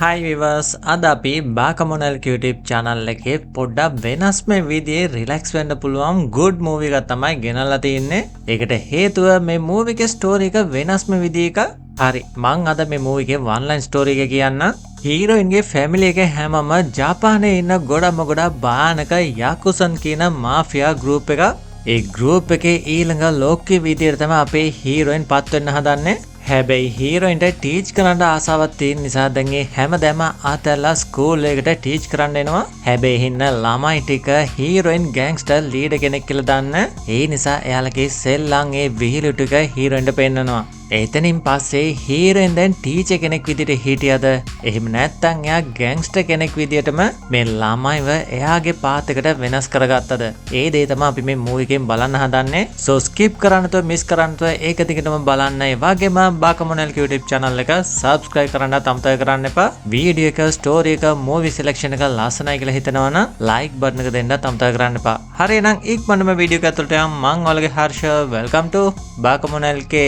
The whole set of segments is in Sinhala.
හයි විවර්ස් අද අපි බාකමොනල් YouTube channel එකේ පොඩ්ඩක් වෙනස්ම විදිහේ රිලැක්ස් වෙන්න පුළුවන් good movie එකක් තමයි ගෙනල්ලා තින්නේ. ඒකට හේතුව මේ movie එකේ story එක වෙනස්ම විදිහක. හරි මං අද මේ movie එකේ one line story එක කියන්න. හීරෝයින්ගේ ෆැමිලි එකේ හැමම ජපානයේ ඉන්න ගොඩම භයානක yakusan කියන මාෆියා ගෲප් එක. ඒ ගෲප් එකේ ඊළඟ ලෝකෙ විදියට තමයි අපේ හීරෝයින් පත් වෙන්න හදන්නේ. හැබැයි හීරෝයින්ට ටීච් කරන්න ආසාවක් තියෙන නිසා දැන් ඒ හැමදැම අතල්ලා ස්කූල් එකට ටීච් කරන්න එනවා. හැබැයි ඉන්න ළමයි ටික හීරෝයින් ගෑන්ග්ස්ටර් ලීඩර් කෙනෙක් කියලා දන්න. ඒ නිසා එයාලගේ සෙල්ලම් ඒ විහිළු ටික හීරෝයින්ට පෙන්නනවා. එතනින් පස්සේ හීරෝයින් දැන් ටීචර් කෙනෙක් විදිහට හිටියද එහෙම නැත්නම් එයා ගෑන්ග්ස්ටර් කෙනෙක් විදිහටම මේ ළමයිව එයාගේ පාත් එකට වෙනස් කරගත්තද? ඒ දේ තමයි අපි මේ මූවි එකෙන් බලන්න හදන්නේ. So skip කරන්නතෝ මිස් කරන්නතෝ ඒක දිගටම බලන්න. ඒ වගේම බාකමොනල් YouTube channel එක subscribe කරන්න අමතක කරන්න එපා. වීඩියෝ එක, ස්ටෝරි එක, මූවි selection එක ලස්සනයි කියලා හිතනවනම් like button එක දෙන්න අමතක කරන්න එපා. හරි එහෙනම් ඉක්මනටම වීඩියෝ එක ඇතුළට යමු. මම ඔයාලගේ Harsha. welcome to බාකමොනල් K.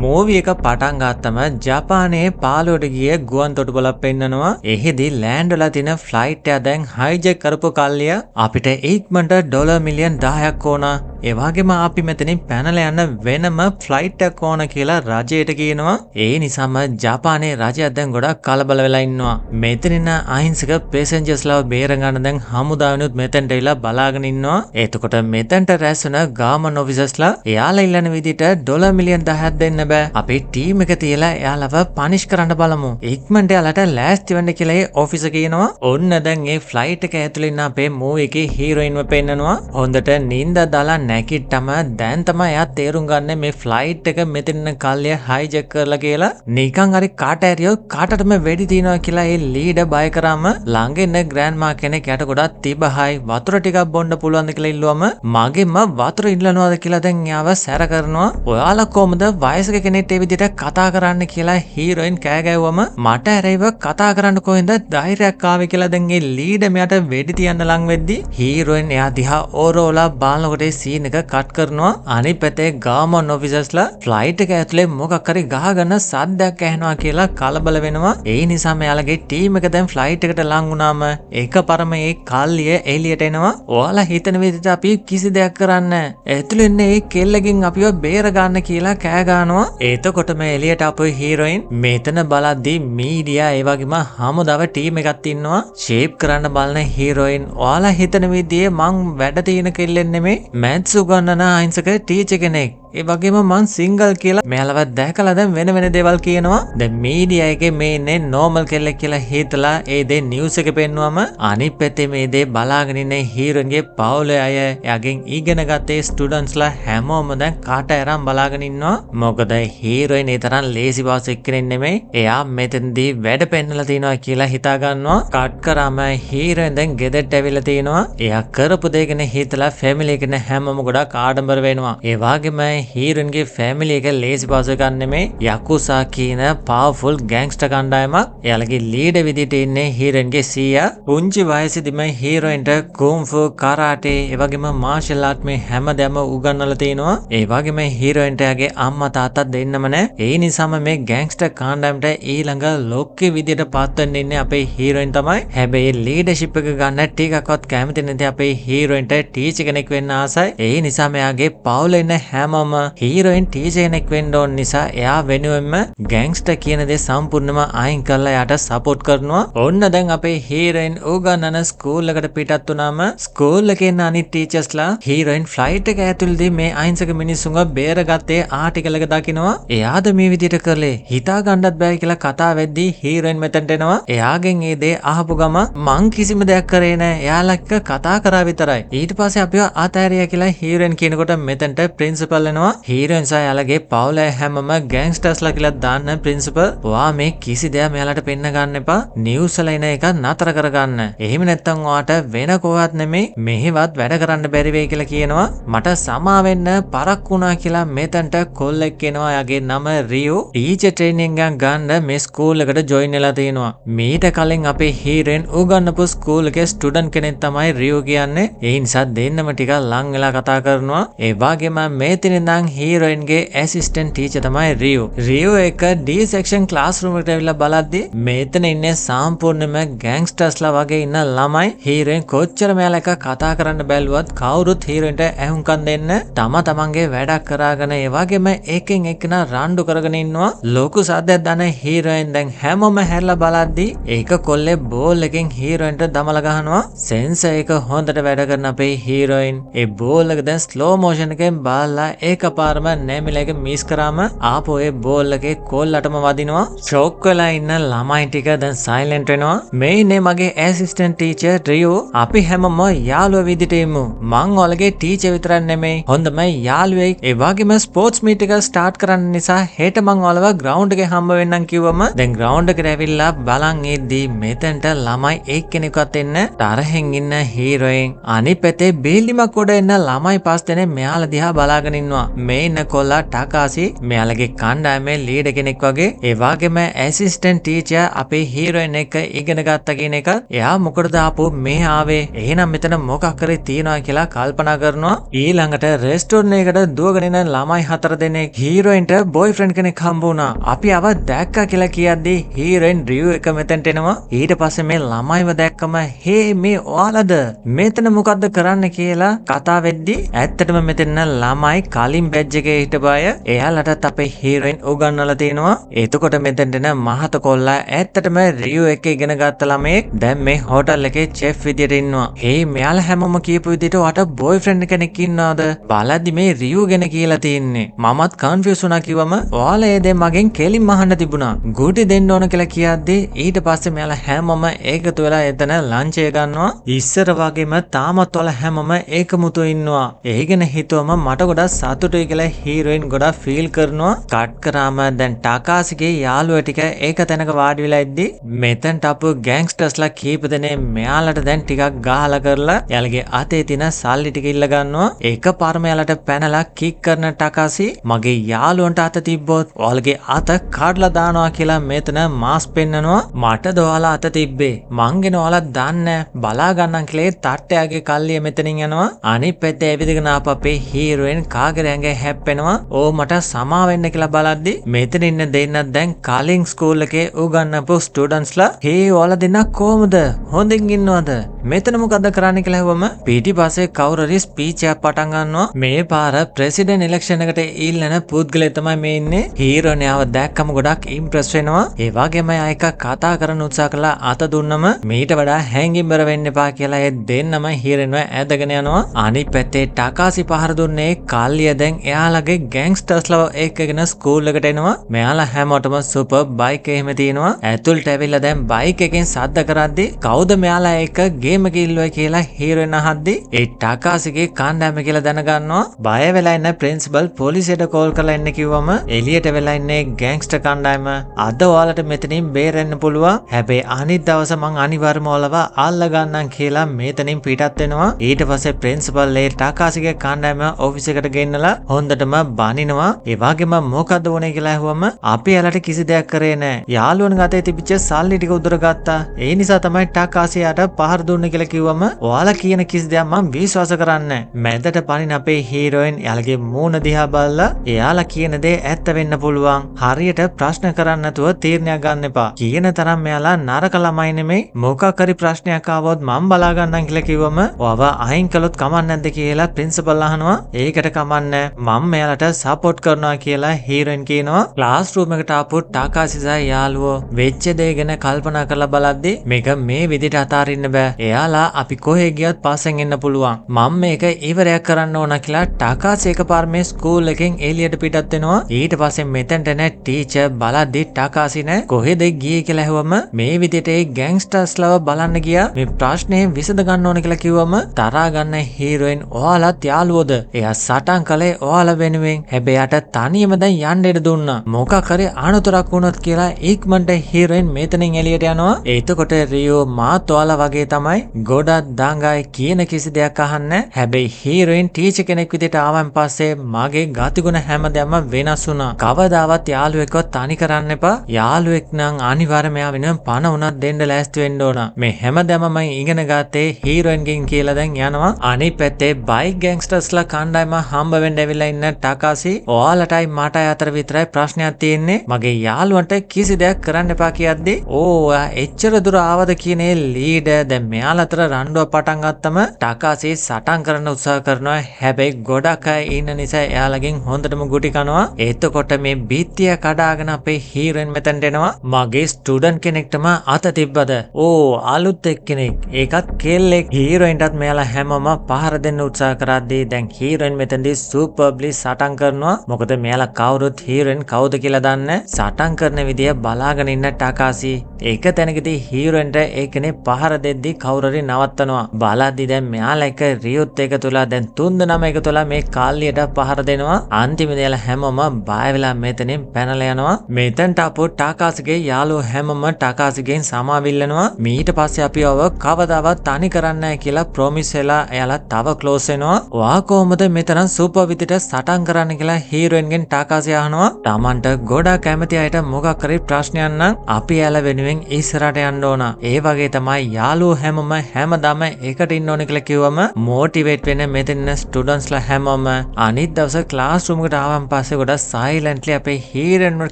Movie එක පටන් ගත්තම ජපානයේ පාළුවට ගිය ගුවන් තොටුපළක් පෙන්නනවා. එහිදී ලෑන්ඩ් වෙලා තියෙන ෆ්ලයිට් එක දැන් හයිජැක් කරපු කල්ලිය අපිට ඉක්මනට ඩොලර් මිලියන් 10ක් ඕන. ඒ වගේම අපි මෙතනින් පැනලා යන්න වෙනම ෆ්ලයිට් එකක් ඕන කියලා රජයට කියනවා. ඒ නිසාම ජපානයේ රජය දැන් ගොඩක් කලබල වෙලා ඉන්නවා. මෙතනින් අහිංසක පැසෙන්ජර්ස්ලා බේර ගන්න දැන් හමුදාවෙනුත් මෙතෙන්ට ඇවිල්ලා බලාගෙන ඉන්නවා. එතකොට මෙතෙන්ට රැස් වෙන ගාමන් ඔෆිසර්ස්ලා එයාලා ඉල්ලන විදිහට ඩොලර් මිලියන් 10ක් දෙන්න බෑ. අපේ ටීම් එක තියලා එයාලව පනිෂ් කරන්න බලමු. ඉක්මනට එයාලට ලෑස්ති වෙන්න කියලා ඒ ඔෆිසර් කියනවා. ඔන්න දැන් ඒ ෆ්ලයිට් එක ඇතුළේ ඉන්න අපේ මූවි එකේ හීරෝයින්ව පෙන්නනවා. හොඳට නිින්ද දාලා නැකිටම දැන් තමයි එයා තේරුම් ගන්න මේ ෆ්ලයිට් එක මෙතන කල්ලිය හයිජැක් කරලා කියලා. නිකන් හරි කාට ඇරියෝ කාටටම වෙඩි තියනවා කියලා ඒ ලීඩර් බය කරාම ළඟ ඉන්න ග්‍රෑන්ඩ්මා කෙනෙක් යට ගොඩක් තිබහයි වතුර ටිකක් බොන්න පුළුවන්ද කියලා ඉල්ලුවම මගෙම වතුර ඉල්ලනවාද කියලා දැන් එයාව සැර කරනවා. ඔයාලා කොහමද වයසක කෙනෙක්ට ඒ විදිහට කතා කරන්න කියලා හීරෝයින් කෑ ගැව්වම මට ඇරෙව කතා කරන්න කොහෙන්ද ධෛර්යයක් ආවේ කියලා දැන් ඒ ලීඩර් මෙයාට වෙඩි තියන්න ලං වෙද්දි හීරෝයින් එයා දිහා ඕරෝලා බලනකොට සීන් එක කට් කරනවා. අනිත් පැත්තේ ගාමන් ඔෆිසර්ස්ලා ෆ්ලයිට් එක ඇතුලේ මොකක් හරි ගහගෙන සද්දයක් ඇහෙනවා කියලා කලබල වෙනවා. ඒ නිසා මෙයාලගේ ටීම් එක දැන් ෆ්ලයිට් එකට ලං වුණාම එකපරම ඒ කල්ලිය එළියට එනවා. ඔයාලා හිතන විදිහට අපි කිසි දෙයක් කරන්නේ නැහැ. ඇතුලේ ඉන්නේ ඒ කෙල්ලගෙන් අපිව බේර ගන්න කියලා කෑ ගන්නවා. එතකොටම එළියට ආපු හීරෝයින් මෙතන බලද්දී මීඩියා ඒ වගේම හමුදාව ටීම් එකක් ඉන්නවා. ෂේප් කරන්න බලන හීරෝයින් ඔයාලා හිතන විදිහේ මං වැඩ තියෙන කෙල්ලෙන් නෙමෙයි මැත්ස් උගන්නන අහිංසක ටීචර් කෙනෙක්. ඒ වගේම මං සිංගල් කියලා මෙයාලව දැකලා දැන් වෙන දේවල් කියනවා. දැන් මීඩියා එකේ මේ ඉන්නේ නෝමල් කෙල්ලෙක් කියලා හිතලා ඒ දේ නිවුස් එකේ පෙන්නුවම අනිත් පැත්තේ මේ දේ බලාගෙන ඉන්නේ හීරෝයින්ගේ පවුලේ අය. එයාගෙන් ඉගෙන ගත්තේ ස්ටුඩන්ට්ස්ලා හැමෝම දැන් කාට අරන් බලාගෙන ඉන්නවා. මොකද හීරෝයින් ඒ තරම් ලේසි පාස් එක්කෙනෙක් නෙමෙයි. එයා මෙතෙන්දී වැඩ පෙන්නලා තිනවා කියලා හිතා ගන්නවා. කට් කරාම හීරෝයින් දැන් ගෙදරට ඇවිල්ලා තිනවා. එයා කරපු දේ ගැන හිතලා ෆැමිලි එකේ හැමෝම ගොඩක් ආඩම්බර වෙනවා. ඒ වගේම හීරෝයින්ගේ ෆැමිලි එක ලේසි පාස් ගන්න නෙමෙයි. යකුසා කියන පවර්ෆුල් ගෑන්ග්ස්ටර් කණ්ඩායමක්. එයාලගේ ලීඩර් විදිහට ඉන්නේ හීරෝයින්ගේ සීයා. පුංචි වයසේදීම හීරෝයින්ට කුන්ෆු, කරාටේ, ඒ වගේම මාෂල් ආර්ට් මේ හැමදේම උගන්වලා තිනවා. ඒ වගේම හීරෝයින්ට එයාගේ අම්මා තාත්තා දෙන්නම නැහැ. ඒ නිසාම මේ ගෑන්ග්ස්ටර් කණ්ඩායමට ඊළඟ ලොක්කේ විදියට පත් වෙන්න ඉන්නේ අපේ හීරෝයින් තමයි. හැබැයි ලීඩර්ෂිප් එක ගන්න ටිකක්වත් කැමති නැති අපේ හීරෝයින්ට ටීචර් කෙනෙක් වෙන්න ආසයි. ඒ නිසා මෙයාගේ පවුලේ ඉන්න හැමෝම හීරෝයින් ටීචර් කෙනෙක් වෙන්න ඕන නිසා එයා වෙනුවෙන්ම ගෑන්ග්ස්ටර් කියන දේ සම්පූර්ණයෙන්ම අයින් කරලා එයාට සපෝට් කරනවා. ඔන්න දැන් අපේ හීරෝයින් උගන්නන ස්කූල් එකට පිටත් වුණාම ස්කූල් එකේ ඉන්න අනිත් ටීචර්ස්ලා හීරෝයින් ෆ්ලයිට් එක ඇතුළේදී මේ අහිංසක මිනිස්සුන්ව බේරගත්තේ ආටිකල් එක දකිනවා. එයාද මේ විදිහට කරලේ හිතා ගන්නත් බෑ කියලා කතා වෙද්දී හීරෝයින් මෙතනට එනවා. එයාගෙන් ඒ දේ අහපු ගම මං කිසිම දෙයක් කරේ නෑ. එයාලා එක්ක කතා කරා විතරයි. ඊට පස්සේ අපිව අතෑරියා කියලා හීරෝයින් කියනකොට මෙතනට ප්‍රින්සිපල් කියනවා හීරෝයින් සහ යාළගේ පවුල හැමම ගෑන්ග්ස්ටර්ස්ලා කියලා දාන්න ප්‍රින්සිපල්. ඔයා මේ කිසි දෙයක් මෙයාලට පෙන්න ගන්න එපා. නිවුස් වල එන එක නතර කරගන්න. එහෙම නැත්නම් ඔයාට වෙන කොහොවත් නෙමෙයි මෙහෙවත් වැඩ කරන්න බැරි වෙයි කියලා කියනවා. මට සමා වෙන්න පරක් වුණා කියලා මෙතනට කොල්ලෙක් එනවා. යාගේ නම රියු. ටීචර් ට්‍රේනින්ග් එකක් ගන්න මේ ස්කූල් එකට ජොයින් වෙලා තියෙනවා. මීට කලින් අපේ හීරෝයින් උගන්වපු ස්කූල් එකේ ස්ටුඩන්ට් කෙනෙක් තමයි රියු කියන්නේ. ඒ නිසා දෙන්නම ටිකක් ලං වෙලා කතා කරනවා. ඒ වගේම මේතින් ඉඳන් හීරෝයින්ගේ ඇසිස්ටන්ට් ටීචර් තමයි රියු. රියු එක D සෙක්ෂන් ක්ලාස් රූම් එකට ඇවිල්ලා බලද්දි මේතන ඉන්නේ සම්පූර්ණයෙන්ම ගෑන්ග්ස්ටර්ස්ලා වගේ ඉන්න ළමයි. හීරෝයින් කොච්චර මෙයාලා එක කතා කරන්න බැලුවත් කවුරුත් හීරෝයින්ට ඇහුම්කන් දෙන්න තමන්ගේ වැඩක් කරාගෙන ඒ වගේම එකෙන් එක්කෙනා රණ්ඩු කරගෙන ඉන්නවා. ලොකු සද්දයක් දන හීරෝයින් දැන් හැමෝම හැරලා බලද්දි ඒක කොල්ලේ බෝල් එකෙන් හීරෝයින්ට දමලා ගහනවා. සෙන්සර් එක හොඳට වැඩ කරන අපේ හීරෝයින් ඒ බෝල් එක දැන් ස්ලෝ මෝෂන් එකෙන් බාලා ඒකපාරම නැමිලා එක මිස් කරාම ආපහු ඒ බෝල් එකේ කොල්ලටම වදිනවා. ෂොක් වෙලා ඉන්න ළමයි ටික දැන් සයිලන්ට් වෙනවා. මේ ඉන්නේ මගේ ඇසිස්ටන්ට් ටීචර් රියු. අපි හැමෝම යාළුවෝ විදිහට ඉමු. මං ඔයාලගේ ටීචර් විතරක් නෙමෙයි හොඳම යාළුවෙක්. ඒ වගේම ස්පෝර්ට්ස් මීට් එක ස්ටාර්ට් කරන්න නිසා හෙට මං ඔයාලව ග්‍රවුන්ඩ් එකේ හම්බ වෙන්නම් කිව්වම දැන් ග්‍රවුන්ඩ් එකට ඇවිල්ලා බලන් ඉද්දි මෙතෙන්ට ළමයි එක්කෙනෙක්වත් එන්න තරහෙන් ඉන්න හීරෝයින්. අනිත් පැත්තේ බිල්ඩිමක් උඩ එන්න ළමයි පස් දෙනෙක් මෙයාලා දිහා බලාගෙන ඉන්නවා. මේ ඉන්න කොල්ලා ටකාසි මෙයාලගේ කණ්ඩායමේ ලීඩර් කෙනෙක් වගේ. ඒ වගේම ඇසිස්ටන්ට් ටීචර් අපේ හීරෝයින් එක ඉගෙන ගත්ත කියන එක එයා මොකටද ආපු මේ ආවේ එහෙනම් මෙතන මොකක් කරේ තියනවා කියලා කල්පනා කරනවා. ඊළඟට රෙස්ටෝරන්ට් එකකට දුවගෙන එන ළමයි හතර දෙනෙක් හීරෝයින්ට බොයිෆ්‍රෙන්ඩ් කෙනෙක් හම්බ වුණා. අපි අව දැක්කා කියලා කියද්දි හීරෝයින් රියු එක මෙතනට එනවා. ඊට පස්සේ මේ ළමයිව දැක්කම හේ මේ ඔයාලද මෙතන මොකද්ද කරන්න කියලා කතා වෙද්දි ඇත්තටම මෙතන ළමයි කලින් බැජ් එකේ හිටපු අය එයාලටත් අපේ හීරෝයින් උගන්වලා තියෙනවා. එතකොට මෙතනට එන මහත කොල්ලා ඇත්තටම රියු එක ඉගෙන ගත්ත ළමෙක් දැන් මේ හෝටල් එකේ චෙෆ් විදියට ඉන්නවා. හේ මෙයාලා හැමෝම කියපු විදියට ඔයාට බොයිෆ්‍රෙන්ඩ් කෙනෙක් ඉන්නවද? බලද්දි මේ රියු ගැන කියලා තියෙන්නේ. මමත් කන්ෆියුස් වුණා කිව්වම ඔයාලා ඒ දෙන් මගෙන් කෙලින්ම අහන්න තිබුණා. ගුටි දෙන්න ඕන කියලා කියද්දි ඊට පස්සේ මෙයාලා හැමෝම ඒකතු වෙලා එතන ලන්ච් එක ගන්නවා. ඉස්සර වගේම තාමත් ඔයාලා හැමෝම ඒකමුතු ඉන්නවා. ඒ ගැන හිතුවම මට ගොඩක් සතුටුයි කියලා හීරෝයින් ගොඩක් ෆීල් කරනවා. කට් කරාම දැන් ටකාසිගේ යාළුවා ටික ඒක තැනක වාඩි වෙලා ඉද්දි මෙතනට අපු ගෑන්ග්ස්ටර්ස්ලා කීප දෙනේ මෙයාලට දැන් ටිකක් ගහලා කරලා යාළගේ අතේ තියෙන සල්ලි ටික ඉල්ල ගන්නවා. එකපාරම යාළට පැනලා කික් කරන ටකාසි මගේ යාළුවන්ට අත තිබ්බොත් ඔයාලගේ අත කඩලා දානවා කියලා මෙතන මාස් පෙන්නනවා. මටද ඔයාලා අත තිබ්බේ මං ගෙන ඔයාලා දන්නේ බලා ගන්නම් කියලා තට්ටයාගේ කල්ලිය මෙතනින් යනවා. අනිත් පැත්තේ ඇවිදගෙන ආපු අපේ හීරෝයින් කාගේ ඇඟේ හැප්පෙනවා. ඕ මට සමා වෙන්න කියලා බලද්දි මෙතන ඉන්න දෙන්නත් දැන් කලින් ස්කූල් එකේ උගන්වපු ස්ටුඩන්ට්ස්ලා හේ ඔයාලා දෙන්නක් කොහමද හොඳින් ඉන්නවද මෙතන මොකද්ද කරන්න කියලා ඇහුවම පිටිපස්සේ කවුරුරි ස්පීච් එකක් පටන් ගන්නවා. මේ පාර ප්‍රෙසිඩන්ට් ඉලෙක්ෂන් එකට ඉල්ලන පුද්ගලයා තමයි මේ ඉන්නේ. හීරෝනියාව දැක්කම ගොඩක් ඉම්ප්‍රෙස් වෙනවා. ඒ වගේම අයක කතා කරන්න උත්සාහ කළා අත දුන්නම මීට වඩා හැංගිම්බර වෙන්න එපා කියලා ඒ දෙන්නම හීරෙන්ව ඇදගෙන යනවා. අනිත් පැත්තේ ටකාසි පහර දුන්නේ කල්ලිය දැන් එයාලගේ ගෑන්ග්ස්ටර්ස්ලා එක්කගෙන ස්කූල් එකට එනවා. මෙයාලා හැමෝටම සුපර් බයික් එහෙම තියෙනවා. ඇතුළට ඇවිල්ලා දැන් බයික් එකෙන් සද්ද කරද්දි කවුද මෙයාලා එක ගේම් එක ඉල්ලුවා කියලා හීරෝයින් අහද්දි ඒ ටකාසිගේ කණ්ඩායම කියලා දැනගන්නවා. බය වෙලා ඉන්න ප්‍රින්සිපල් පොලිසියට කෝල් කරලා එන්න කිව්වම එළියට වෙලා ඉන්නේ ගෑන්ග්ස්ටර් කණ්ඩායම. අද ඔයාලට මෙතනින් බේරෙන්න පුළුවන්. හැබැයි අනිත් දවස මං අනිවාර්යයෙන්ම ඔයාලව අල්ල ගන්නම් කියලා මෙතනින් පිටත් වෙනවා. ඊට පස්සේ ප්‍රින්සිපල් ඒ ටකාසිගේ කණ්ඩායම ඔෆිස් එකට ගෙන්නලා හොඳටම බනිනවා. ඒ වගේම මොකද්ද වුනේ කියලා අහුවම අපි එයාලට කිසි දෙයක් කරේ නැහැ. යාළුවන්ගේ අතේ තිබිච්ච සල්ලි ටික උදුරගත්තා. ඒ නිසා තමයි ටකාසියාට පහර දුන්නේ කියලා කිව්වම ඔයාලා කියන කිසි දෙයක් මම විශ්වාස කරන්නේ නැහැ. මැදට පනින අපේ හීරෝයින් එයාලගේ මූණ දිහා බලලා එයාලා කියන දේ ඇත්ත වෙන්න පුළුවන්. හරියට ප්‍රශ්න කරන්න නැතුව තීරණයක් ගන්න එපා. කියන තරම් මෙයාලා නරක ළමයි නෙමෙයි. මොකක් හරි ප්‍රශ්නයක් ආවොත් මම බලා ගන්නම් කියලා කිව්වම ඔයව අයින් කළොත් කමක් නැද්ද කියලා ප්‍රින්සිපල් අහනවා. ඒකට කමන්නේ මම මෙයාලට සපෝට් කරනවා කියලා හීරෝයින් කියනවා. ක්ලාස් රූම් එකට ආපු ටකාසි සහ යාළුවෝ වෙච්ච දේ ගැන කල්පනා කරලා බලද්දි මේක මේ විදිහට අතාරින්න බෑ. එයාලා අපි කොහෙ ගියත් පස්සෙන් එන්න පුළුවන්. මම මේක ඉවරයක් කරන්න ඕන කියලා ටකාසි එකපාර මේ ස්කූල් එකෙන් එළියට පිටත් වෙනවා. ඊට පස්සේ මෙතනට නැ ටීචර් බලද්දි ටකාසි නෑ කොහෙද ගියේ කියලා ඇහුවම මේ විදිහට ඒ ගෑන්ග්ස්ටර්ස්ලව බලන්න ගියා. මේ ප්‍රශ්නේ විසඳ ගන්න ඕන කියලා කිව්වම තරහා ගන්න හීරෝයින් ඔයාලත් යාළුවෝද? එයා සටන් කළේ කළේ ඔයාලා වෙනුවෙන්. හැබැයි යට තනියම දැන් යන්න ඉඩ දුන්නා. මොකක් හරි අනතුරක් වුණොත් කියලා ඉක්මනට හීරෝයින් මෙතනින් එළියට යනවා. එතකොට රියෝ මාත් ඔයාලා වගේ තමයි ගොඩක් දඟයි කියන කිසි දෙයක් අහන්නේ. හැබැයි හීරෝයින් ටීචර් කෙනෙක් විදිහට ආවන් පස්සේ මගේ ගතිගුණ හැමදේම වෙනස් වුණා. කවදාවත් යාළුවෙක්ව තනි කරන්න එපා. යාළුවෙක් නම් අනිවාර්යයෙන්ම මෙයා වෙනුවෙන් පණ උනත් දෙන්න ලෑස්ති වෙන්න ඕන. මේ හැමදේම මම ඉගෙන ගත්තේ හීරෝයින්ගෙන් කියලා දැන් යනවා. අනිත් පැත්තේ බයික් ගෑන්ග්ස්ටර්ස්ලා කණ්ඩායම හම්බ වෙන්න ඇවිල්ලා ඉන්න ටකාසි ඔයාලටයි මටයි අතර විතරයි ප්‍රශ්නයක් තියෙන්නේ. මගේ යාළුවන්ට කිසි දෙයක් කරන්න එපා කියද්දි ඔයා එච්චර දුර ආවද කියන ලීඩර් දැන් මෙයාලා අතර රණ්ඩුව පටන් ගත්තම ටකාසි සටන් කරන්න උත්සාහ කරනවා. හැබැයි ගොඩක් අය ඉන්න නිසා එයාලගෙන් හොඳටම ගුටි කනවා. එතකොට මේ බීත්තිය කඩාගෙන අපේ හීරෝයින් මෙතනට එනවා. මගේ ස්ටුඩන්ට් කෙනෙක්ටම අත තිබ්බද? ඕ අලුත් එක්කෙනෙක්. ඒකත් කෙල්ලෙක්. හීරෝයින්ටත් මෙයාලා හැමෝම පහර දෙන්න උත්සාහ කරද්දී දැන් හීරෝයින් මෙතනදී සුපර්බ්ලි සටන් කරනවා. මොකද මෙයාලා කවුරුත් හීරෝයින් කවුද කියලා දන්නේ. සටන් කරන විදිය බලාගෙන ඉන්න ටකාසි ඒක තැනකදී හීරෝයින්ට ඒකනේ පහර දෙද්දි කවුරුරි නවත්තනවා. බලද්දි දැන් මෙයාලා එක රියුත් එකතුලා දැන් තුන්දෙනාම එකතුලා මේ කාල්ලියට පහර දෙනවා. අන්තිමේදී එයාලා හැමෝම බය වෙලා මෙතනින් පැනලා යනවා. මෙතෙන්ට අපෝ ටකාසිගේ යාළුවෝ හැමෝම ටකාසිගෙන් සමාවිල්ලනවා. ඊට පස්සේ අපි ඔව කවදාවත් තනි කරන්නේ නැහැ කියලා ප්‍රොමිස් වෙලා එයාලා තව ක්ලෝස් වෙනවා. ඔයා කොහොමද මෙතන සුපර් විදිහට සටන් කරන්න කියලා හීරෝයින්ගෙන් ටකාසි අහනවා. Tamanට ගොඩක් කැමති අයට මොකක් හරි ප්‍රශ්නයක් නම් අපි එයාලා වෙනුවෙන් ඉස්සරහට යන්න ඕන. ඒ වගේ තමයි යාළුවෝ හැමෝම හැමදාම එකට ඉන්න ඕන කියලා කිව්වම මොටිවේට් වෙන මෙතන ස්ටුඩන්ට්ස්ලා හැමෝම අනිත් දවසේ ක්ලාස් රූම් එකට ආවන් පස්සේ ගොඩක් සයිලන්ට්ලි අපේ හීරෝයින්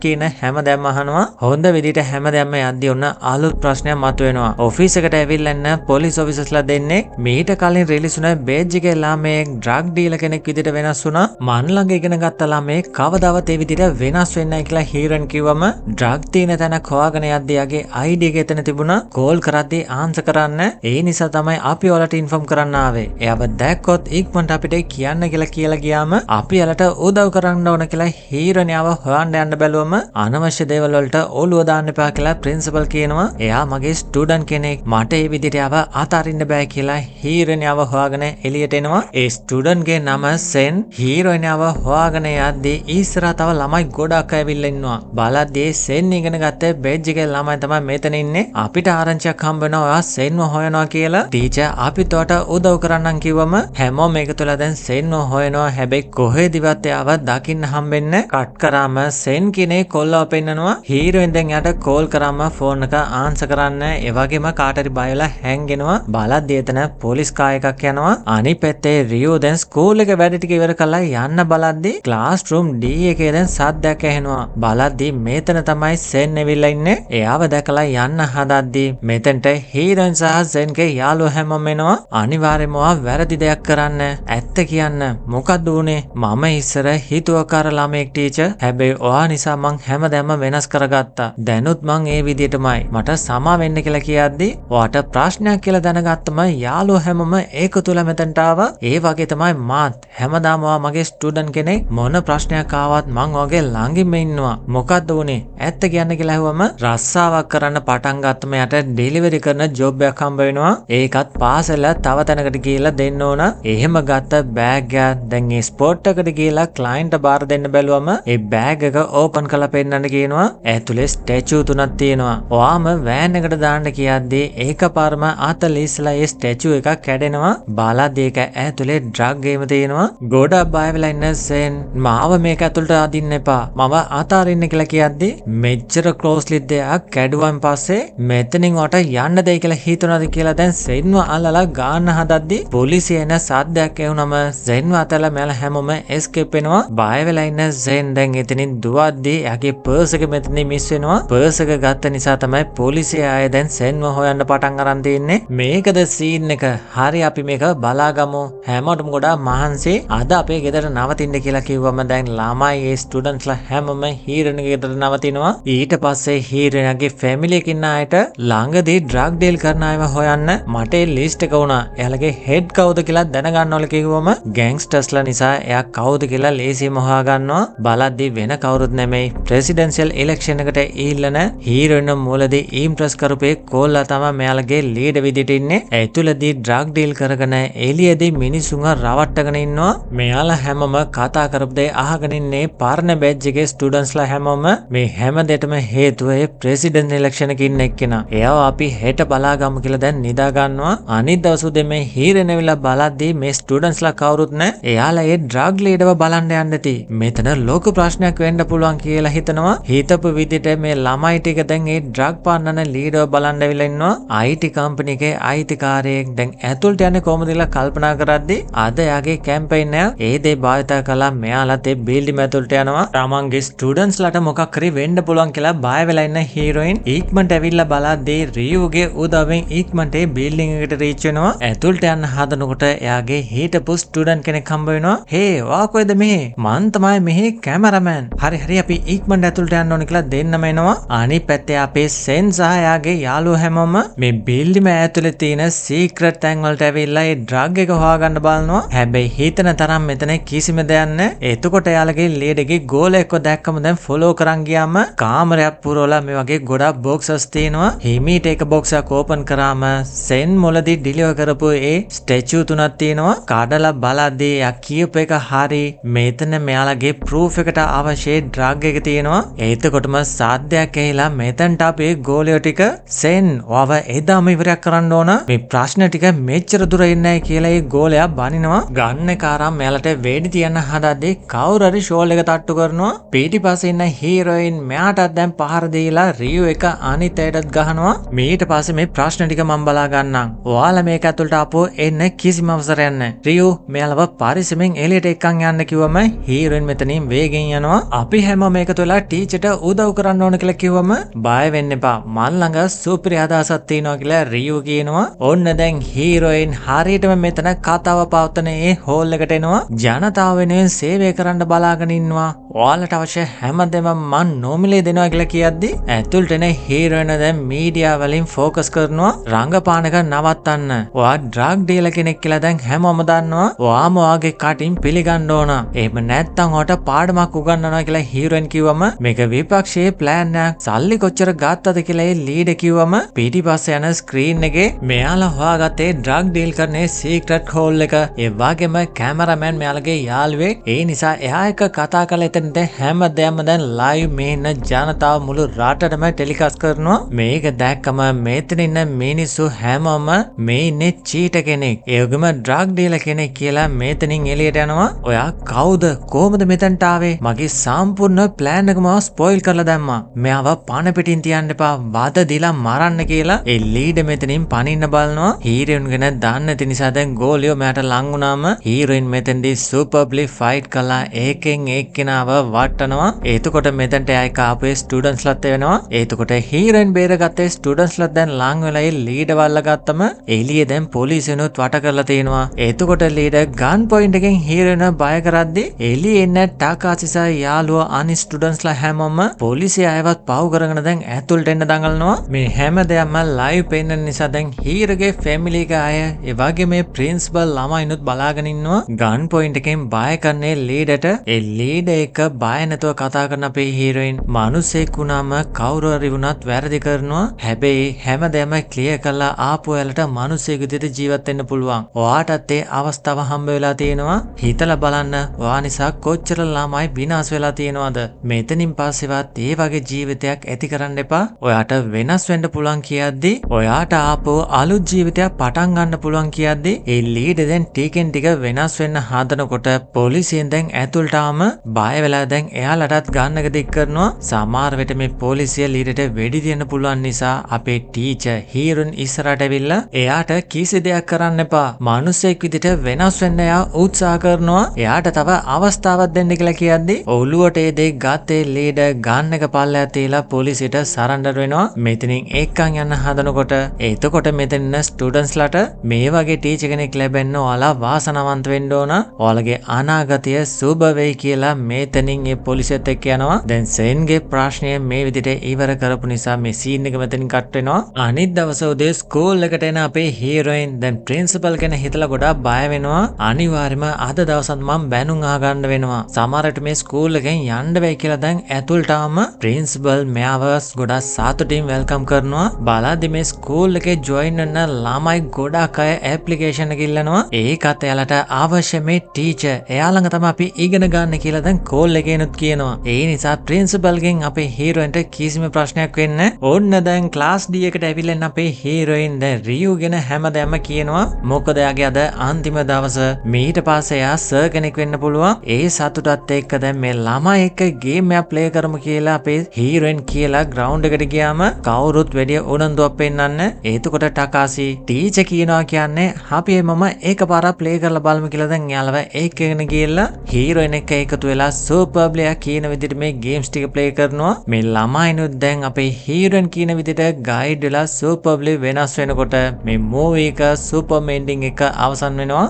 කියන හැමදැම්ම අහනවා. හොඳ විදිහට හැමදැම්ම යද්දී ඔන්න අලුත් ප්‍රශ්නයක් මතුවෙනවා. ඔෆිස් එකට ඇවිල්ලා ඉන්න පොලිස් ඔෆිසර්ස්ලා දෙන්නේ මීට කලින් රිලීස් වුණ බේජ් එකේ ළමයෙක් ඩ්‍රග් ඩීලර් කෙනෙක් විදිහට වෙනස් වුණා. මන් ළඟ ඉගෙන ගත්ත ළමයෙක් කවදාවත් ඒ විදිහට වෙනස් වෙන්නේ නැහැ කියලා හීරෝයින් කිව්වම ඩ්‍රග් තියෙන තැනක් හොයාගෙන යද්දී යගේ ID එක එතන තිබුණා. කෝල් කරද්දී ආන්සර් කරන්න. ඒ නිසා තමයි අපි ඔයාලට ඉන්ෆෝම් කරන්න ආවේ. එයාව දැක්කොත් ඉක්මනට අපිට කියන්න කියලා ගියාම අපි එයාලට උදව් කරන්න ඕන කියලා හීරෝයින් ආව හොයන්න යන්න බැලුවම අනවශ්‍ය දේවල් වලට ඔළුව දාන්න එපා කියලා ප්‍රින්සිපල් කියනවා. එයා මගේ ස්ටුඩන්ට් කෙනෙක්. මට ඒ විදිහට ආව අතාරින්න බෑ කියලා හීරෝයින් ආව හොයාගෙන එළියට එනවා. ඒ ස්ටුඩන්ට්ගේ නම සෙන්. හීරෝයින් ආව හොයාගෙන යද්දී ඉස්සරහ තව ළමයි ගොඩක් ඇවිල්ලා ඉන්නවා. බලද්දී සෙන් ඉගෙන ගත්තේ බෙජ් එකේ ළමයි තමයි මෙතන ඉන්නේ. අපිට ආරංචියක් හම්බ වෙනවා ඔයා සෙන්ව හොයනවා කියලා. ටීචර් අපිට උදව් කරන්නම් කිව්වම හැමෝම එකතුලා දැන් සෙන්ව හොයනවා. හැබැයි කොහෙදිවත් එයාව දකින්න හම්බෙන්නේ. කට් කරාම සෙන් කෙනේ කොල්ලව පෙන්නනවා. හීරෝයින් දැන් යාට කෝල් කරාම ෆෝන් එක ආන්සර් කරන්න. ඒ වගේම කාටරි බයලා හැංගෙනවා. බලද්දී එතන පොලිස් කාර් එකක් යනවා. අනිත් පැත්තේ රියෝ දැන් ස්කූල් එක වැඩ ටික ඉවර කරලා යන්න බලද්දී ක්ලාස් රූම් D එකේ දැන් සද්දයක් ඇහෙනවා. බලද්දී මෙතන තමයි සෙන් ඇවිල්ලා ඉන්නේ. එයාව දැකලා යන්න හදද්දී මෙතෙන්ට හීරෝයින් සහ සෙන්ගේ යාළුවෝ හැමෝම එනවා. අනිවාර්යයෙන්ම වැරදි දෙයක් කරන්න. ඇත්ත කියන්න. මොකක්ද උනේ? මම ඉස්සර හිතුවකාර ළමෙක් ටීචර්. හැබැයි ඔයා නිසා මං හැමදැම්ම වෙනස් කරගත්තා. දැනුත් මං ඒ විදිහටමයි. මට සමා වෙන්න කියලා කියද්දී ඔයාට ප්‍රශ්නයක් කියලා දැනගත්තම යාළුවෝ හැමෝම ඒකතුලා මෙතනට ආවා. ඒ වගේ තමයි මාත්. හැමදාම ඔයා මගේ ස්ටුඩන්ට් කෙනෙක්. මොන ප්‍රශ්නයක් ආවත් මං ඔයාගේ ළඟින්ම ඉන්නවා. මොකක්ද උනේ? ඇත්ත කියන්න කියලා ඇහුවම රස්සාවක් කරන්න පටන් ගත්තම යට ඩෙලිවරි කරන ජොබ් එකක් හම්බ වෙනවා. ඒකත් පාසල තව තැනකට ගිහිල්ලා දෙන්න ඕන. එහෙම ගත්ත බෑග් එක දැන් ඒ ස්පොට් එකට ගිහිල්ලා ක්ලයන්ට් බාර දෙන්න බැලුවම ඒ බෑග් එක ඕපන් කරලා පෙන්නන්න කියනවා. ඇතුලේ ස්ටැචු 3ක් තියෙනවා. ඔයාම වෑන් එකට දාන්න කියද්දී ඒකපාරම අතලේ ඉස්සලා ඒ ස්ටැචු එක කැඩෙනවා. බලද්දී ඒක ඇතුලේ ඩ්‍රග් ගේම තියෙනවා. ගොඩක් බය වෙලා ඉන්න සෙන් මාව මේක ඇතුලට අදින්න එපා. මම අතාරින්න කියලා කියද්දී මෙච්චර ක්ලෝස්ලි දෙයක් කැඩුවන් පස්සේ මෙතනින් වට යන්න දෙයි කියලා හිතනවාද කියලා දැන් සෙන්ව අල්ලලා ගාන්න හදද්දී පොලිසිය එන සද්දයක් ඇහුනම සෙන්ව අතලා මෙල හැමෝම එස්කේප් වෙනවා. බය වෙලා ඉන්න සෙන් දැන් එතනින් දුවද්දී එයාගේ පර්ස් එක මෙතනින් මිස් වෙනවා. පර්ස් එක ගත්ත නිසා තමයි පොලිසිය ආයේ දැන් සෙන්ව හොයන්න පටන් අරන් තින්නේ. මේකද සීන් එක. හරි අපි මේක බලාගමු. හැමෝටම ගොඩාක් මහන්සි. අද අපේ ගෙදර නවතින්න කියලා කිව්වම දැන් ළමයි ඒ ස්ටුඩන්ට්ස්ලා හැමෝම හීරෝයින්ගේ ගෙදර නවතිනවා. ඊට පස්සේ හීරෝයින්ගේ ෆැමිලි එකකින් ආයට ළඟදී ඩ්‍රග් ඩීල් කරන අයව හොයන්න මට ඒ ලිස්ට් එක වුණා. එයාලගේ හෙඩ් කවුද කියලා දැනගන්න ඕල කිව්වම ගෑන්ග්ස්ටර්ස්ලා නිසා එයා කවුද කියලා ලේසියෙන්ම හොයාගන්නවා. බලද්දී වෙන කවුරුත් නෙමෙයි ප්‍රෙසිඩෙන්ෂල් ඉලෙක්ෂන් එකට ඊළන හීරෝයින් මුලදී ඉම්ප්‍රස් කරපේ කෝල්ලා තමයි මෙයාලගේ ලීඩර් විදිහට ඉන්නේ. ඇතුළදී ඩ්‍රග් ඩීල් කරගෙන එළියේදී මිනිසුන්ව රවට්ටගෙන ඉන්නවා. මෙයා මෙයාලා හැමෝම කතා කරපු දේ අහගෙන ඉන්නේ පරණ බැච් එකේ ස්ටුඩන්ට්ස්ලා හැමෝම මේ හැම දෙයකටම හේතුව ඒ ප්‍රෙසිඩන්ට් ඉලෙක්ෂන් එකේ ඉන්න එක්කෙනා. එයාව අපි හෙට බලාගමු කියලා දැන් නිදා ගන්නවා. අනිත් දවස් උදේ මේ හීරෙනවිලා බලද්දී මේ ස්ටුඩන්ට්ස්ලා කවුරුත් නැහැ. එයාලා ඒ ඩ්‍රග් ලීඩර්ව බලන්න යන්න ඇති. මෙතන ලොකු ප්‍රශ්නයක් වෙන්න පුළුවන් කියලා හිතනවා. හිතපු විදිහට මේ ළමයි ටික දැන් ඒ ඩ්‍රග් පාන්නන ලීඩර්ව බලන්න ඇවිල්ලා ඉන්නවා. IT කම්පැනි එකේ අයිතිකාරයෙක් දැන් ඇතුළට යන්නේ කොහොමද කියලා කල්පනා කරද්දී අද යාගේ කැම්පේන් එක ඒ දේ භාවිත කළා. මෙයාලත් ඒ බිල්ඩින් ඇතුළට යනවා. තමන්ගේ ස්ටුඩන්ට්ස්ලාට මොකක් හරි වෙන්න පුළුවන් කියලා බය වෙලා ඉන්න හීරෝයින් ඉක්මනට ඇවිල්ලා බලද්දී රියුගේ උදවෙන් ඉක්මනට ඒ බිල්ඩින් එකට රීච් වෙනවා. ඇතුළට යන්න හදනකොට එයාගේ හිටපු ස්ටුඩන්ට් කෙනෙක් හම්බ වෙනවා. හේ වා කොහෙද මෙහි? මං තමයි මෙහි කැමරාමෑන්. හරි අපි ඉක්මනට ඇතුළට යන්න ඕනේ කියලා දෙන්නම එනවා. අනිත් පැත්තේ අපේ සෙන් සහ එයාගේ යාළුවෝ හැමෝම මේ බිල්ඩිම ඇතුළේ තියෙන සීක්‍රට් තැන් වලට ඇවිල්ලා ඒ ඩ්‍රග් එක හොයාගන්න බලනවා. හැබැයි හිතන තරම් මෙතන කිසිම දෙයක් නැහැ. එතකොට එයාලගේ ලීඩර්ගේ ගෝලයෙක්ව දැක්කම දැන් ෆලෝ කරන් ගියාම කාමරයක් පුරවලා මේ වගේ ගොඩක් බොක්සස් තියෙනවා. හිමීට එක බොක්ස් එකක් ඕපන් කරාම සෙන් මොලදී ඩිලිවර් කරපු ඒ ස්ටැචු තුනක් තියෙනවා. කඩලා බලද්දී යා කියප එක හරි. මෙතන මෙයාලගේ ප්‍රූෆ් එකට අවශ්‍ය ඩ්‍රග් එක තියෙනවා. එතකොටම සාද්දයක් ඇහිලා මෙතනට අපේ ගෝලියෝ ටික සෙන් ඔව එදාම ඉවරයක් කරන්න ඕන. මේ ප්‍රශ්න ටික මෙච්චර දුර ඉන්නයි කියලා ඒ ගෝලයා බනිනවා. ගන්න කාරම් මෙයාලට වෙඩි තියන්න හදද්දී කවුරු හරි ෂෝල් එක තට්ටු කරනවා. පිටිපස්සේ ඉන්න හීරෝයින් මෙයාටත් දැන් පහර දීලා රියු එක අනිත් අයටත් ගහනවා. ඊට පස්සේ මේ ප්‍රශ්න ටික මම බලා ගන්නම්. ඔයාලා මේක ඇතුළට ආපුව එන්න කිසිම අවසරයක් නැහැ. රියු මෙයාලව පරිස්සමෙන් එළියට එක්කන් යන්න කිව්වම හීරෝයින් මෙතනින් වේගෙන් යනවා. අපි හැමෝම එකතු වෙලා ටීචර්ට උදව් කරන්න ඕන කියලා කිව්වම බය වෙන්න එපා. මල් ළඟ සුපිරි අදහසක් තියෙනවා කියලා රියු කියනවා. ඔන්න දැන් හීරෝයින් හරියටම මෙතන කතාව පවත්වන ඒ හෝල් එකට එනවා. ජනතාව වෙනුවෙන් සේවය කරන්න බලාගෙන ඉන්නවා. ඔයාලට අවශ්‍ය හැමදේම මන් නොමිලේ දෙනවා කියලා කියද්දි ඇතුළට එන හීරෝයින් දැන් මීඩියා වලින් ફોකස් කරනවා. රංගපාන එක නවත්තන්න. ඔයා ඩ්‍රග් ඩීලර් කෙනෙක් කියලා දැන් හැමෝම දන්නවා. ඔයාම ඔයාගේ කටින් පිළිගන්න ඕන. එහෙම නැත්නම් ඔයාට පාඩමක් උගන්වනවා කියලා හීරෝයින් කිව්වම මේක විපක්ෂයේ ප්ලෑන් එකක්. සල්ලි කොච්චර ගත්තද කියලා ඒ ලීඩර් කිව්වම පිටිපස්සේ යන ස්ක්‍රීන් එකේ මෙයාලා හොයාගත්තේ ඩ්‍රග් ඩීල් කරන සීක්‍රට් හෝල් එක. ඒ වගේම කැමරාමෑන් මෙයාලගේ යාළුවෙක්. ඒ නිසා එයා එක කතා කරලා එතනට හැමදේම දැන් ලයිව් මේ ඉන්න ජනතාව මුළු රටටම ටෙලිකාස්ට් කරනවා. මේක දැක්කම මෙතන ඉන්න මිනිස්සු හැමෝම මේ ඉන්නේ චීට කෙනෙක්. ඒ වගේම ඩ්‍රග් ඩීලර් කෙනෙක් කියලා මෙතනින් එළියට යනවා. ඔයා කවුද? කොහොමද මෙතනට ආවේ? මගේ සම්පූර්ණ ප්ලෑන් එකම ස්පොයිල් කරලා දැම්මා. මෙයාව පණ පිටින් තියන්න එපා. වද දීලා මරන්න කියලා ඒ ලීඩර් මෙතනින් පනින්න බලනවා. හීරෝයින් ගැන දන්නේ නැති නිසා දැන් ගෝලියෝ මෙයාට ලං වුණාම හීරෝයින් මෙතෙන්දී සුපර්බ්ලි ෆයිට් කළා. ඒකෙන් එක්කෙනාව වටනවා. එතකොට මෙතනට ආයික ආපේ ස්ටුඩන්ට්ස්ලාත් වෙනවා. එතකොට හීරෝයින් බේරගත්තේ ස්ටුඩන්ට්ස්ලාත් දැන් ලං වෙලා ඒ ලීඩර් වල්ල ගත්තම එළියේ දැන් පොලිසියනොත් වට කරලා තියෙනවා. එතකොට ලීඩර් ගන් පොයින්ට් එකෙන් හීරෝයින්ව බය කරද්දී එළියේ ඉන්න ටාකාසිසා යාළුවා අනිත් ස්ටුඩන්ට්ස්ලා හැමෝම පොලිසිය අයවත් පව් කරගෙන දැන් ඇතුළට එන්න දඟලනවා. මේ හැමදේම ලයිව් පෙන්නන නිසා දැන් හීරෝගේ ෆැමිලි එක අය ඒ වගේ මේ ප්‍රින්සිපල් ළමයිනුත් බලාගෙන ඉන්නවා. ගන් පොයින්ට් එකෙන් බය කරන්නේ ලීඩර්ට. ඒ ලීඩර් එක බය නැතුව කතා කරන අපේ හීරෝයින් මිනිසෙක් වුණාම කවුරු හරි වුණත් වැරදි කරනවා. හැබැයි හැමදේම ක්ලියර් කරලා ආපු වෙලට මිනිසෙක් විදිහට ජීවත් වෙන්න පුළුවන්. ඔයාටත් ඒ අවස්ථාව හම්බ වෙලා තියෙනවා. හිතලා බලන්න ඔයා නිසා කොච්චර ළමයි විනාශ වෙලා තියෙනවද? මෙතනින් පස්සේවත් ඒ වගේ ජීවිතයක් ඇති කරන්න එපා. ඔයාට වෙනස් වෙන්න පුළුවන් කියද්දි ඔයාට ආපහු අලුත් ජීවිතයක් පටන් ගන්න පුළුවන් කියද්දි ඒ ලීඩර් දැන් ටිකෙන් ටික වෙනස් වෙන්න හදනකොට පොලිසියෙන් දැන් ඇතුළට ආම බය වෙලා දැන් එයාලටත් ගන්න එක දික් කරනවා. සමහර වෙලට මේ පොලිසිය ලීඩර්ට වෙඩි තියන්න පුළුවන් නිසා අපේ ටීචර් හීරෝන් ඉස්සරහට ඇවිල්ලා එයාට කිසි දෙයක් කරන්න එපා. මිනිසෙක් විදිහට වෙනස් වෙන්න එයා උත්සාහ කරනවා. එයාට තව අවස්ථාවක් දෙන්න කියලා කියද්දි ඔළුවට ඒ දෙයක් ගත්තේ ලීඩර් ගන්න එක පල්ලෙහා තියලා පොලිසියට සරන්ඩර් වෙනවා. මෙතනින් එක්කන් යන්න හදනකොට එතකොට මෙතන ඉන්න ස්ටුඩන්ට්ස්ලාට මේ වගේ ටීචර් කෙනෙක් ලැබෙන්න ඔයාලා වාසනාවන්ත වෙන්න ඕන. ඔයාලගේ අනාගතය සුබ වෙයි කියලා මෙතනින් ඒ පොලිසියත් එක්ක යනවා. දැන් සෙන්ගේ ප්‍රශ්නය මේ විදිහට ඉවර කරපු නිසා මේ සීන් එක මෙතනින් කට් වෙනවා. අනිත් දවස උදේ ස්කූල් එකට එන අපේ හීරෝයින් දැන් ප්‍රින්සිපල් කෙනෙක් හිතලා ගොඩාක් බය වෙනවා. අනිවාර්යයෙන්ම අද දවසත් මම බැනුම් අහගන්න වෙනවා. සමහරට මේ ස්කූල් එකෙන් යන්න වෙයි කියලා දැන් ඇතුළට ආවම ප්‍රින්සිපල් මෙයාව ගොඩාක් සතුටින් වෙල්කම් කරනවා. බලද්දි මේ ස්කූල් එකේ ජොයින් වෙන්න ළමයි ගොඩාක් අය ඇප්ලිකේෂන් එක ඉල්ලනවා. ඒකත් එයාලට අවශ්‍ය මේ ටීචර් එයා ළඟ තමයි අපි ඉගෙන ගන්න කියලා දැන් කෝල් එකේනුත් කියනවා. ඒ නිසා ප්‍රින්සිපල්ගෙන් අපේ හීරෝයින්ට කිසිම ප්‍රශ්නයක් වෙන්නේ නැහැ. ඕන්න දැන් ක්ලාස් D එකට ඇවිල්ලා අපේ හීරෝයින් දැන් රියු ගැන හැමදේම කියනවා. මොකද එයාගේ අද අන්තිම දවස. මීට පස්සේ එයා සර් කෙනෙක් වෙන්න පුළුවන්. ඒ සතුටත් එක්ක දැන් මේ ළමයි එක්ක ගේම් එකක් ප්ලේ කරමු කියලා අපේ හීරෝයින් කියලා ග්‍රවුන්ඩ් එකට ගියාම කවුරුත් වැඩි උනන්දුවක් පෙන්නන්නේ. එතකොට ටකාසි ටීචර් කියනවා කියන්නේ අපි මම එකපාරක් ප්ලේ කරලා බලමු කියලා දැන් යාළුවා ඒකගෙන ගිහලා හීරෝයින් එක්ක එකතු වෙලා සුපර්බ්ලි කියන විදිහට මේ ගේම්ස් ටික ප්ලේ කරනවා. මේ ළමයිනුත් දැන් අපේ හීරෝයින් කියන විදිහට ගයිඩ් වෙලා සුපර්බ්ලි වෙනස් වෙනකොට මේ මූවි එක සුපර් එන්ඩින් එක අවසන් වෙනවා.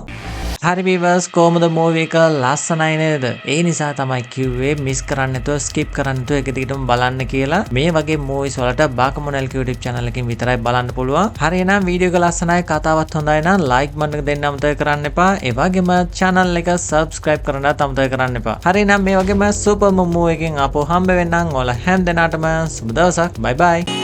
හරි විවර්ස් කොහොමද මූවි එක ලස්සනයි නේද? ඒ නිසා තමයි කිව්වේ මිස් කරන්න නැතුව ස්කිප් කරන්න නැතුව එක දිගටම බලන්න කියලා. මේ වගේ මූවිස් වලට බාකමොනල් YouTube channel එකකින් විතරයි බලන්න පුළුවන්. හරි එහෙනම් වීඩියෝ එක ලස්සනයි කතාවත් හොඳයි නම් like button එක දෙන්න අමතක කරන්න එපා. ඒ වගේම channel එක subscribe කරන්නත් අමතක කරන්න එපා. හරි එහෙනම් මේ වගේම සුපර් මූවි එකකින් අපෝ හම්බ වෙන්නම්. ඔයාලා හැම දිනාටම සුබ දවසක්. bye bye.